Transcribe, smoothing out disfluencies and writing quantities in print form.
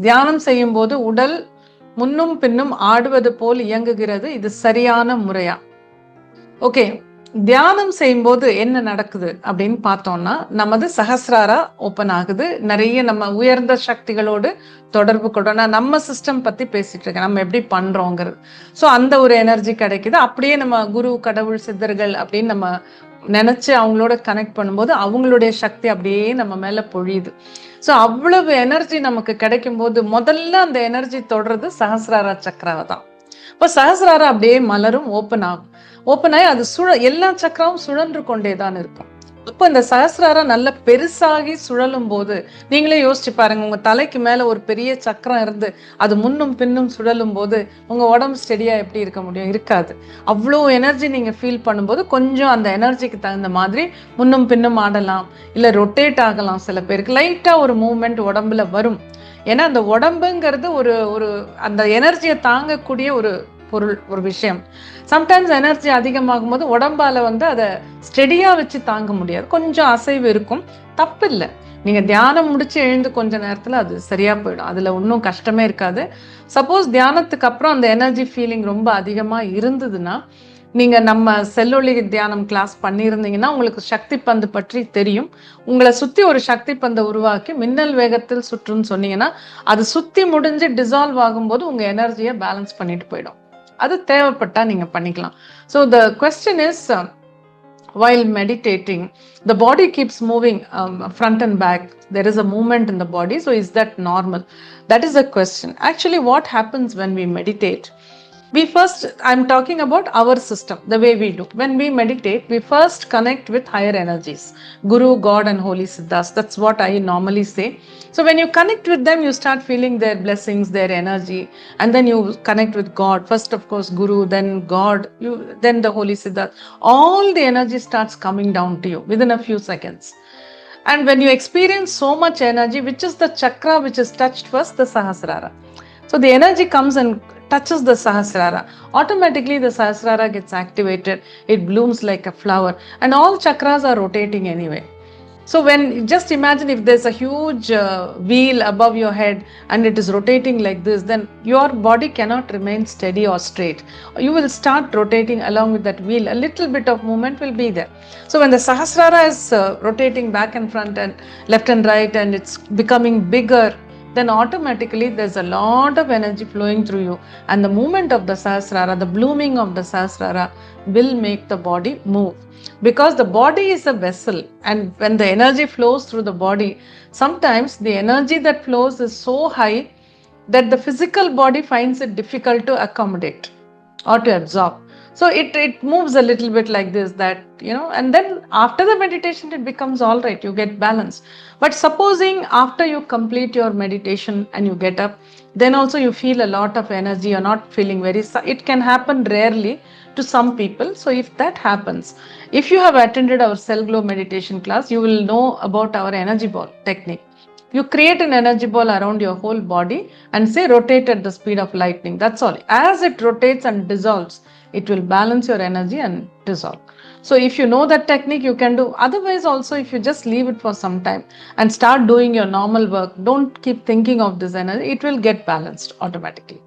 தியானம் செய்யும் போது உடல் முன்னும் பின்னும் ஆடுவது போல் இயங்குகிறது. இது சரியான முறையா? ஓகே, தியானம் செய்யும்போது என்ன நடக்குது அப்படின்னு பார்த்தோம்னா, நமது சஹஸ்ராரா ஓப்பன் ஆகுது. நிறைய நம்ம உயர்ந்த சக்திகளோடு தொடர்பு கொண்டோம்னா, நம்ம சிஸ்டம் பத்தி பேசிட்டு இருக்கேன், நம்ம எப்படி பண்றோங்கிறது. ஸோ அந்த ஒரு எனர்ஜி கிடைக்குது. அப்படியே நம்ம குரு, கடவுள், சித்தர்கள் அப்படின்னு நம்ம நினைச்சு அவங்களோட கனெக்ட் பண்ணும்போது அவங்களுடைய சக்தி அப்படியே நம்ம மேல பொழியுது. ஸோ அவ்வளவு எனர்ஜி நமக்கு கிடைக்கும் போது முதல்ல அந்த எனர்ஜி தொடர்றது சஹஸ்ராரா சக்கராவை தான். இப்போ சஹஸ்ராரா அப்படியே மலரும், ஓப்பன் ஆகும். ஓப்பன் ஆகி அது எல்லா சக்கரமும் சுழன்று கொண்டே தான் இருக்கும். இப்போ இந்த சஹஸ்ராரா நல்ல பெருசாகி சுழலும் போது நீங்களே யோசிச்சு பாருங்க, உங்க தலைக்கு மேல ஒரு பெரிய சக்கரம் இருந்து அது முன்னும் பின்னும் சுழலும் போது உங்க உடம்பு ஸ்டெடியா எப்படி இருக்க முடியும்? இருக்காது. அவ்வளோ எனர்ஜி நீங்க ஃபீல் பண்ணும்போது கொஞ்சம் அந்த எனர்ஜிக்கு தகுந்த மாதிரி முன்னும் பின்னும் ஆடலாம், இல்லை ரொட்டேட் ஆகலாம். சில பேருக்கு லைட்டா ஒரு மூவ்மெண்ட் உடம்புல வரும். ஏன்னா அந்த உடம்புங்கிறது ஒரு ஒரு அந்த எனர்ஜியை தாங்கக்கூடிய ஒரு பொருள், ஒரு விஷயம். சம்டைம்ஸ் எனர்ஜி அதிகமாகும் போது உடம்பால அதை ஸ்டெடியா வச்சு தாங்க முடியாது, கொஞ்சம் அசைவு இருக்கும். தப்பு இல்லை, நீங்க தியானம் முடிச்சு எழுந்து கொஞ்ச நேரத்துல அது சரியா போயிடும், அதுல ஒன்றும் கஷ்டமே இருக்காது. சப்போஸ் தியானத்துக்கு அப்புறம் அந்த எனர்ஜி ஃபீலிங் ரொம்ப அதிகமா இருந்ததுன்னா, நீங்க நம்ம செல்லொளி தியானம் கிளாஸ் பண்ணியிருந்தீங்கன்னா உங்களுக்கு சக்தி பந்து பற்றி தெரியும். உங்களை சுத்தி ஒரு சக்தி பந்தை உருவாக்கி மின்னல் வேகத்தில் சுற்றுன்னு சொன்னீங்கன்னா அது சுத்தி முடிஞ்சு டிசால்வ் ஆகும்போது உங்க எனர்ஜியை பேலன்ஸ் பண்ணிட்டு போயிடும். அது தேவைப்பட்டா நீங்க பண்ணிக்கலாம். So the question is, while meditating the body keeps moving front and back, there is a movement in the body, so is that normal? That is a question. Actually what happens when we meditate, we first, I'm talking about our system, the way we do. When we meditate, we first connect with higher energies, Guru, God and Holy Siddhas. That's what I normally say. So when you connect with them, you start feeling their blessings, their energy, and then you connect with God. First, of course, Guru, then God, then the Holy Siddhas. All the energy starts coming down to you within a few seconds. And when you experience so much energy, which is the chakra which is touched first? The Sahasrara. So the energy comes and touches the Sahasrara. Automatically the Sahasrara gets activated. It blooms like a flower. And all chakras are rotating anyway. So when, just imagine if there's a huge wheel above your head and it is rotating like this, then your body cannot remain steady or straight. You will start rotating along with that wheel. A little bit of movement will be there. So when the Sahasrara is rotating back and front and left and right and it's becoming bigger, then automatically there's a lot of energy flowing through you, and the movement of the Sahasrara, the blooming of the Sahasrara will make the body move, because the body is a vessel, and when the energy flows through the body, sometimes the energy that flows is so high that the physical body finds it difficult to accommodate or to absorb. So it moves a little bit like this, that, and then after the meditation it becomes all right, you get balance. But supposing after you complete your meditation and you get up, then also you feel a lot of energy, you're not feeling it can happen rarely to some people. So if that happens, if you have attended our Cell Glow meditation class, you will know about our energy ball technique. You create an energy ball around your whole body and say rotate at the speed of lightning. That's all. As it rotates and dissolves, it will balance your energy and dissolve. So if you know that technique, you can do. Otherwise also, if you just leave it for some time and start doing your normal work, don't keep thinking of this energy, it will get balanced automatically.